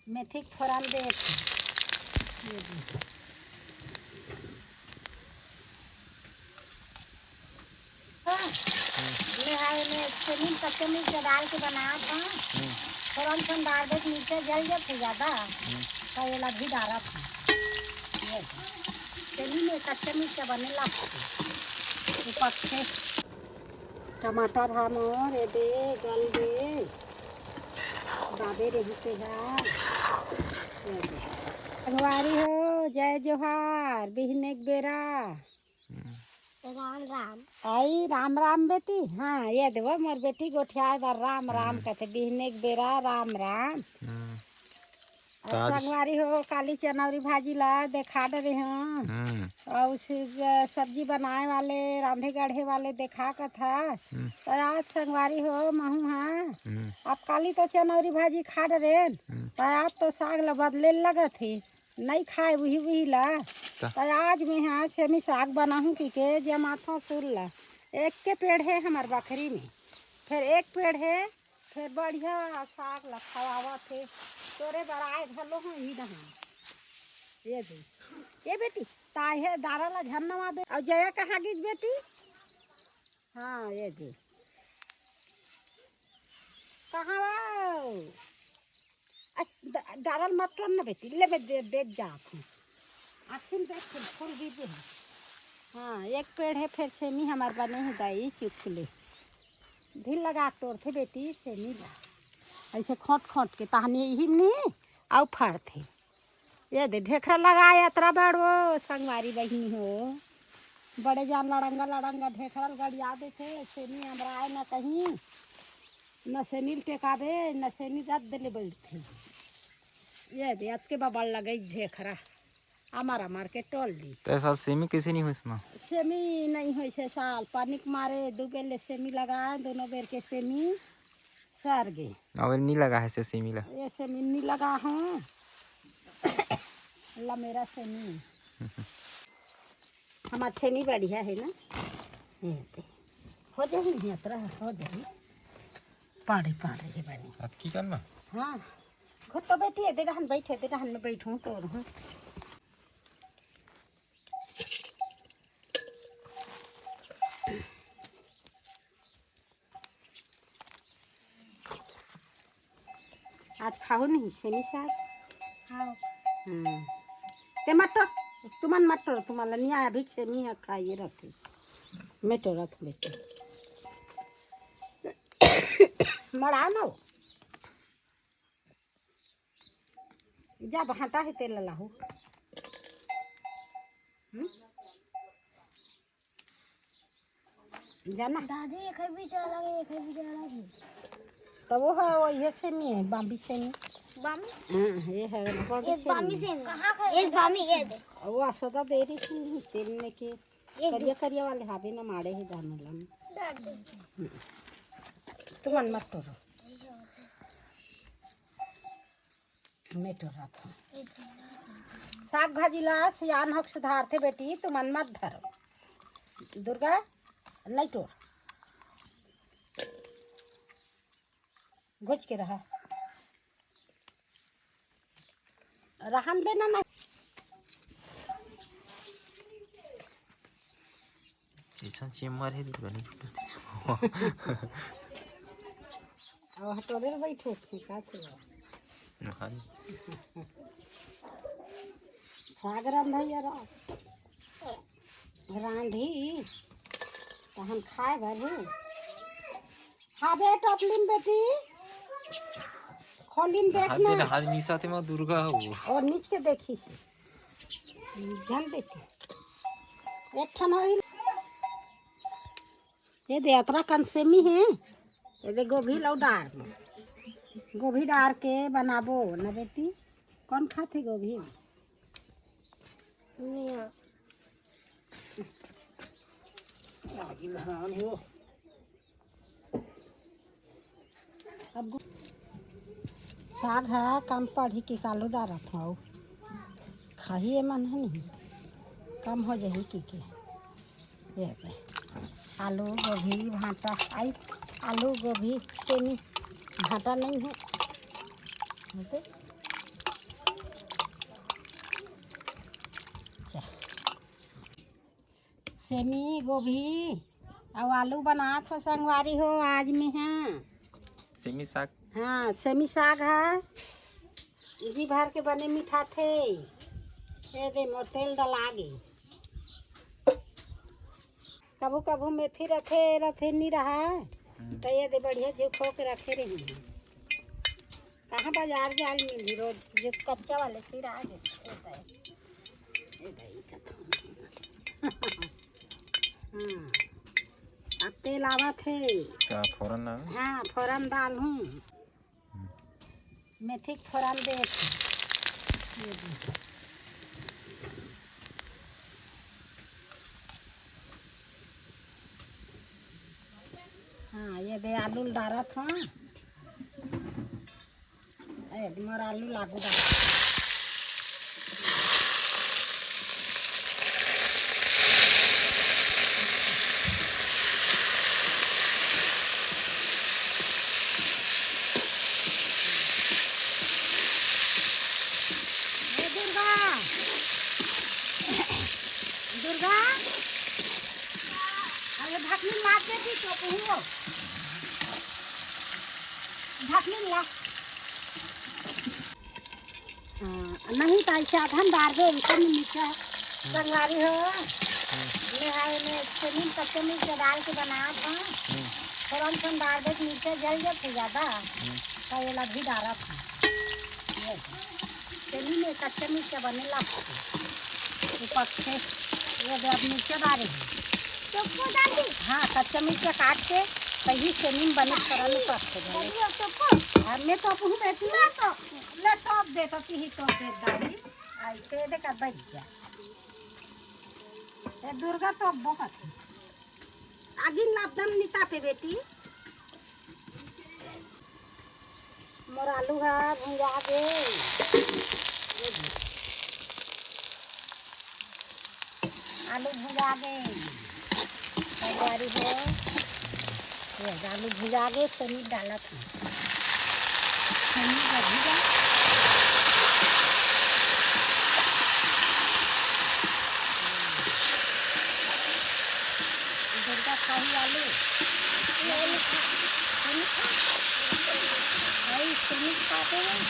मेथी फोरन दे सेमी कच्चे मिर्च डाल के बनाया था। फोरन सन डाल दे नीचे जल जाते ज़्यादा तो ये लगी डाला था। सेमी में कच्चे मिर्च बने लगते ऊपर से टमाटर हम और दे गल दे दादे रही के संगवारी हो जय जोहार बिहनेक बेरा राम राम आई राम राम बेटी। हाँ ये देखो मोर बेटी गोठियाए बार राम राम कहते बिहनेक बेरा राम राम। संगवारी हो काली चनौरी भाजी ला देखा डरे हैं और उस सब्जी बनाए वाले रांधे गढ़े वाले देखा का था। तो आज संगवारी हो महू हाँ आप काली तो चनौरी भाजी खा डरे तो आज तो साग ला बदले लगा थी नहीं खाए वही वही ला। तो आज मैं हाँ सेमी साग बनाऊँ की के जमाथा सुर ला एक के पेड़ है हमारे बकरी में फिर एक पेड़ है फिर बढ़िया साग ला खवावा थे तोरे बराए घलो हूँ ही नहा ये दे ये बेटी ताहे दारा ला झन्नवा बे और जया कहाँ गिज बेटी। हाँ ये दे कहाँ वाओ दारल मत कर ना बेटी ले बे दे जात हूँ आखिर देख फूल गिजे हैं। हाँ एक पेड़ है फिर सेमी हमारे बने हैं दाई चुखले ढील लगा तोड़ थे बेटी सेमी ला ऐसे खोट खोट के तहनी ही नहीं आउ फाड़ थे ये दे ढेखरा लगाया यात्रा बड़ो संगवारी बहनी हो बड़े जान लड़ंगा लड़ंगा ढेखरा गड़िया दे थे सेनी हमरा आए न कहीं न सेनील टेका दे न सेनी दत दिले बैठे ये दे अत के बबल लगे ढेखरा अमार अमार के टोल दी। तो साल सेमी कैसे नहीं हुई इसमें? सेमी नहीं हुई से साल पानी के मारे दो बेर ले सेमी लगाए दोनों बेर के सेमी सर गए और नहीं लगा है सेमी ला ये सेमी नहीं लगा हूँ ला मेरा सेमी हमार सेमी बढ़िया है ना ये हो जाएगी यात्रा हो जाएगी पाड़े पाड़े है बनी अब की करना। हाँ खुद तो बैठी है दे रहन बैठे दे रहन में बैठूँ तो रहूँ आज खाओ नहीं सेमी साग हाँ ते मटर तुमन मटर तुम्हाला नहीं आया भी सेमी है खाइए रखे मेटो रख लेते मड़ा ना हो जा भाटा है तेल लाहू जाना दादी एक भी चला गई एक भी चला गई तो वो है वो ये सेमी है बाम्बी सेमी बामी हाँ ये है ये बामी से कहाँ का ये बामी ये दे वो असोदा दे रही थी तेल में के करिया करिया वाले हावे ना मारे ही दाने लम तुमन मटर मेटो रखो साग भाजी ला सियान हक सुधार थे बेटी तुमन मत धरो दुर्गा नहीं टोर घुच के रहा रहन देना ना ऐसा चेमर है बनी और हटोरे में बैठो का साग रंधैया रांधी तो हम खाए भरू हावे टोपलिन बेटी खोलिन देखना हाथ निशा थे मां दुर्गा हो और नीच के देखी जल बेटी एक ठन होइल ये दे यात्रा कंसेमी है ये दे गोभी लो डार गोभी डार के बनाबो ना बेटी कौन खाते गोभी अब साग है कम पढ़ी के कालो डारा था खाइए मन है नहीं कम हो जाए की ये आलू गोभी भाटा आई आलू गोभी सेमी भाटा नहीं है सेमी गोभी और आलू बना तो संगवारी हो आज में है। सेमी साग हाँ सेमी साग है जी भर के बने मीठा थे ये दे मोर तेल डला गे कभू कभू मेथी रथे नहीं रहा तो ये दे बढ़िया जो खो के रखे रही कहाँ बाजार जाल मिली रोज जो कच्चा वाले चिरा हाँ अब तेल आवा थे क्या फोरन ना हाँ फोरन डाल हूँ मेथी फोरन दे हाँ ये दे आलू डालत हूँ मोर आलू लागू डाल दुर्गा अरे ढकनी ला के दी तो कहूँ ढकनी ला हाँ नहीं तो ऐसे आधन डाल दे इनकम नीचे संगारी हो नहाए में सेमी कच्चे मिर्च डाल के बना था थोड़ा डाल दे नीचे जल जाते ज़्यादा तो ये लगी डाला था सेमी में कच्चे मिर्च बने लगते ऊपर से ये अब नीचे डाले तो हाँ कच्चा मिर्च काट के सही सेमी बने तरह में पकते मैं तो अपू बैठी तो ले टॉप दे तो ही टॉप दे दादी ऐसे दे कर बैठ जा ये दुर्गा तो बहुत आगिन लाभदम नीता पे बेटी मोर आलू है भुंजा दे आलू भुजा दे तैयारी हो ये आलू भुजा दे सेमी डाला था सेमी का भुजा दुर्गा खाई आलू सेमी खाते हैं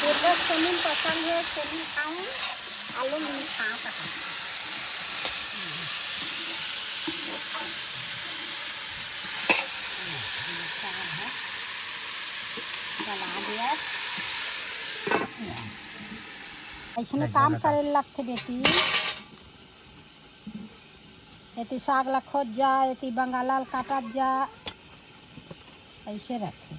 दुर्गा सेमी पसंद है सेमी खाऊं आलू नहीं खा सकता चला दिया ऐसे काम करे लगते बेटी एती साग ला खोज जा एती बंगालाल काटत जा ऐसे रखे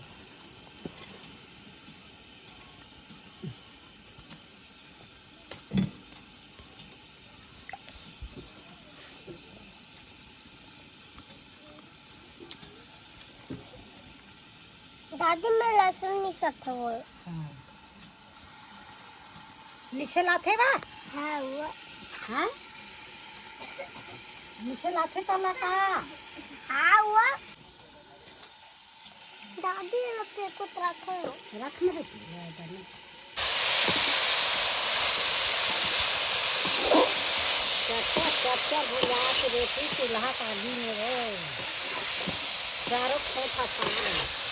दादी मैं लहसुन नहीं सकता वो नीचे लाथे बा हाँ वो हाँ नीचे लाथे तो लगा हाँ वो दादी रखे कुछ रखो रख में बेटी चक्कर भुला के बेटी चूल्हा काली में रे चारों खेत फसा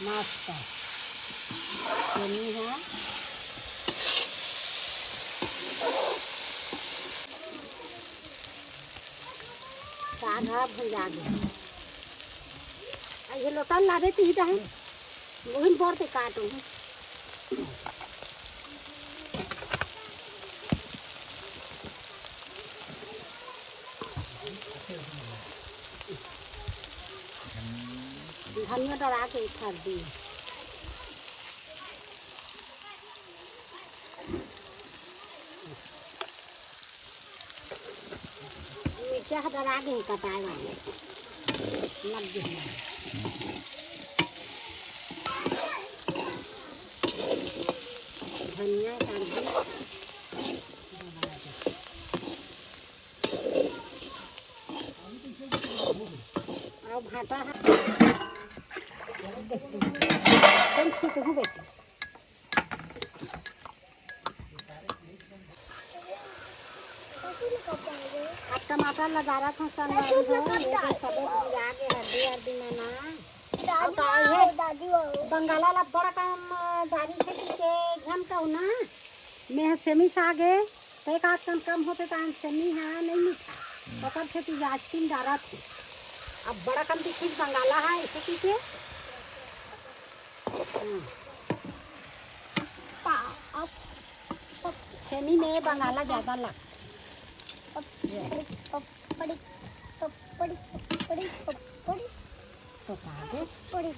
मस्त सेमी है साग है भुजा दे ये लोटा ला देती ही है वही बढ़ते काटो धनिया डरा के कर दी मिर्चा डरा के कटाए वाले लग गए धनिया कर दी और भाटा कौन सी तो बेटी टमाटर लगा रहा था संगवारी हो ये तो सब आगे हड्डी में ना दादी बंगाला ला बड़ा काम दारी से के घन कहू ना मैं सेमी सागे तो एक आध कम होते तो सेमी है नहीं मीठा पकड़ से तू जास्तीन डारा थे अब बड़ा कम दिखी बंगाला है ऐसे पीछे सेमी में बंगाला ज़्यादा लग पपड़ी पपड़ी पपड़ी पपड़ी तो काटे पड़ी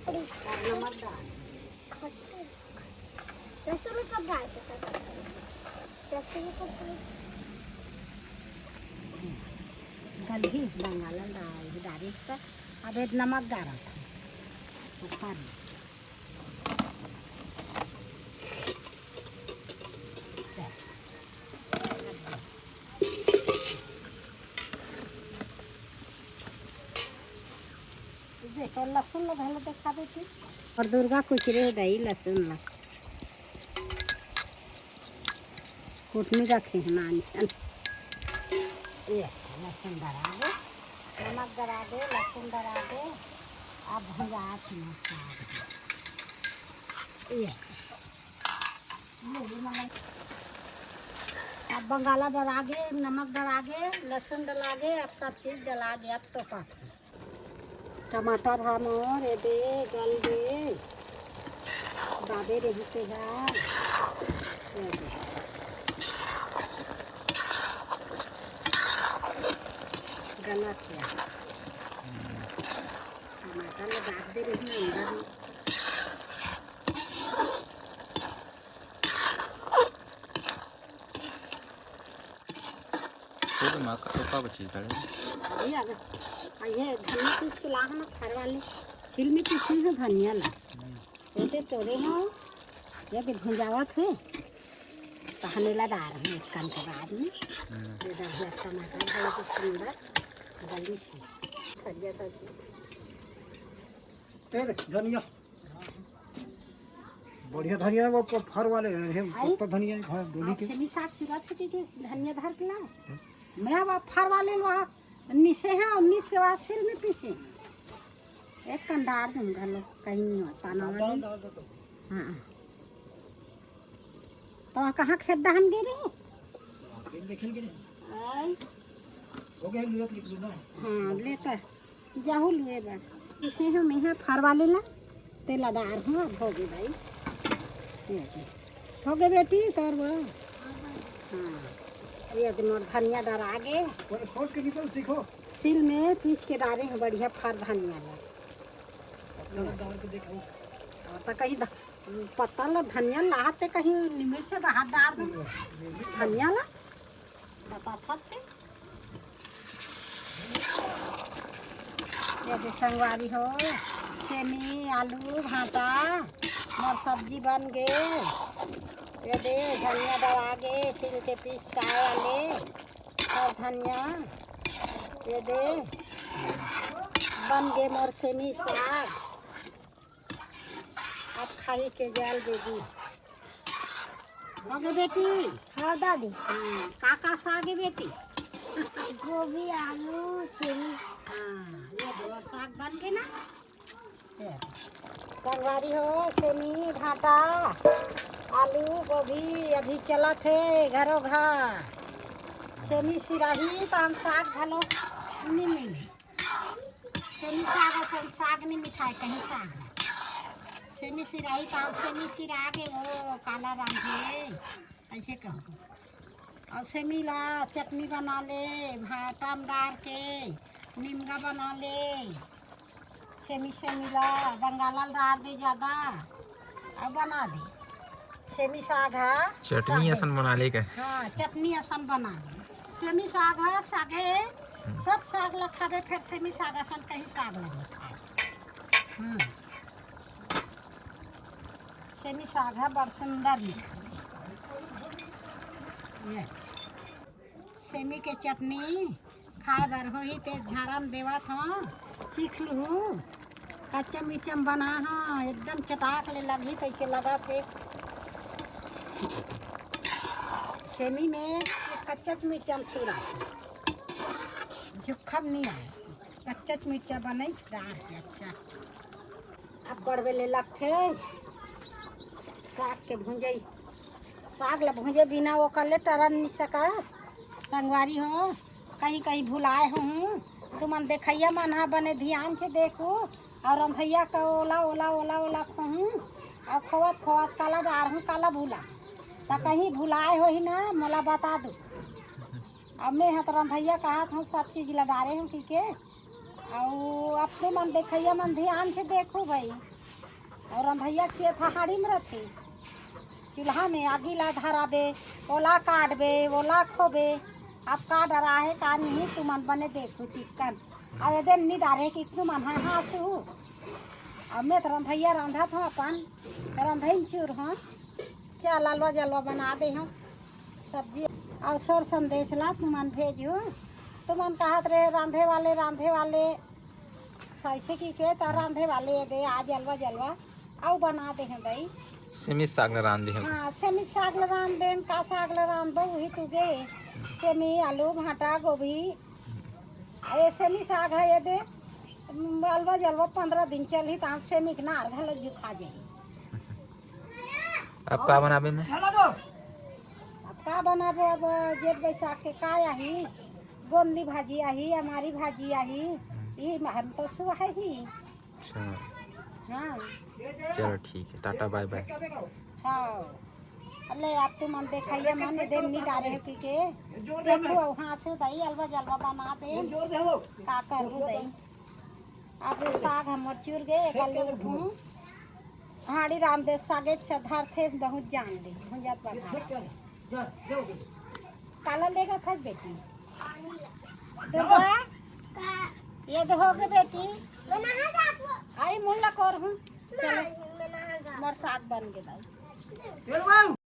पड़ी नमक डाल रसों में कब डालते थे रसों में कब गलही बंगाला डाली पर अब एक नमक डाला था तो लहसुन ला भले देखा देती और दुर्गा कुछ रे दही लहसुन ला कुटनी रखे हैं मानचन ये लहसुन डरा दे नमक डरा दे लहसुन डरा दे अब भुजा ये अब बंगाला डरा गे नमक डरा गे लहसुन डला गे अब सब चीज़ डला गे अब तो पक टमाटर हम और दे गल दे दादे रही के गलत है टमाटर में दाद दे रही अंदर तो माँ का तो बची डाले ये धनिया पीस के ला ना खार वाले सिल में पीसी है धनिया ला ये टोरे हैं ये कि भुंजावत है कहने ला डाल रहे हैं कम के बाद में ये दलिया टमाटर बहुत सुंदर जल्दी से खरिया धनिया बढ़िया धनिया वो फर वाले हैं तो धनिया घर दोनों के सेमी साग चिरा थे धनिया धर के ला मैं अब फर वाले वहाँ नीचे हैं और नीच के बाद सिल में पीसे एक कंडार दूंगा लोग कहीं नहीं होता ना हाँ तो कहाँ खेत दहन गिरे हाँ लेता जाहू लुए बार इसे हम यहाँ फर वाले ला तेला डार हूँ अब हो गए भाई हो गए बेटी तोर वो हाँ ये धनिया डर आगे सिल में पीस के डाले हैं बढ़िया फर धनिया ला तो कहीं पत्ता ला धनिया लाते कहीं निमिर से हाथ डाल दो धनिया ला बता फटते ये संगवारी हो सेमी आलू भाटा मोर सब्जी बन गए ये दे धनिया डरा गे सिल के पीस चाय वाले और धनिया ये दे बन गए मोर सेमी साग अब खाई के जाल देगी हो गए बेटी हाँ दादी काका साग है बेटी गोभी आलू सेमी हाँ ये दो साग बन गए ना संगवारी हो सेमी भाटा आलू गोभी अभी चला थे घरों घर सेमी सिराही ताम साग घलो नहीं मिले सेमी साग साग नहीं मिठाई कहीं साग सेमी सिराही ताम सेमी सिरा के वो काला रांधे ऐसे कहो और सेमी ला चटनी बना ले भाटा में डाल के निमगा बना ले सेमी ला बंगाला डाल दे ज़्यादा और बना दे सेमी साग है चटनी असन बना ले के हाँ चटनी असन बना दे सेमी साग है सागे सब साग ला खाबे फिर सेमी साग असन कहीं साग लगे खाए सेमी साग है बड़ सुंदर मीठा ये सेमी के चटनी खाए बर हो ही ते झाड़ा में देवत हाँ सीख लू कच्चा मिर्चम बना हाँ एकदम चटाक ले लगी तैसे लगा थे सेमी में कच्चा मिर्चम सूरा चुखम नहीं आए कच्चा मिर्चा बने डाल के अच्छा अब बड़वे ले लगते साग के भूंजई साग ला भूंजे बिना वो कर ले टरन नहीं सकस संगवारी हो कहीं कहीं भुलाए हूँ तुमन देखैया मन हा बने ध्यान से देखो और हम भैया का ओला ओला ओला ओला कहूँ और खोवत खोवत काला डार हूँ काला भूला तो कहीं भुलाए हो ही ना मोला बता दो अब मैं हतरम भैया कहा था सब चीज़ ला डारे हूँ कि के और अपने मन देखैया मन ध्यान से देखो भाई और हम भैया किए था हाड़ी में रखे चूल्हा में आगी ला धराबे ओला काटबे ओला खोबे अब का डरा है का नहीं तुमन बने देखो चिकन अब ये दिन नहीं डारे कि तुमन हाँ हाँसू अब मैं तो भैया रंधा था अपन रंधन चूर हाँ चल अलवा जलवा बना दे हम सब्जी और सोर संदेश ला तुमन भेजो तुमन कहत रहे रांधे वाले सैसे की के तो रांधे वाले दे आज अलवा जलवा और बना दे हैं भाई सेमी साग न रांध दे हाँ सेमी साग लगान देन का साग लगान दो वही तुगे सेमी आलू भाटा गोभी ये सेमी साग है ये दे अलवा जलवा 15 दिन चल ही तो सेमी के नार भले जो खा जाए अब का बनाबे में अब का बनाबो अब जेठ बैसाख के का आही गोंदी भाजी आही हमारी भाजी आही ये हम तो सुहा है ही अच्छा हाँ चलो ठीक है टाटा बाय बाय हाँ अल्ले आप तुम मन देखैया मन दिन नहीं डारे हो के देखो वहाँ से दही अलवा जलवा बना दे का करू दही अब साग हम चूर गए कल उठूँ हाड़ी रामदेव सागे धर थे बहुत जान ली भुंजत बना काला लेगा था बेटी दुर्गा ये देखोगे बेटी आई मुल्ला कर हूँ चलो मोर साग बन गए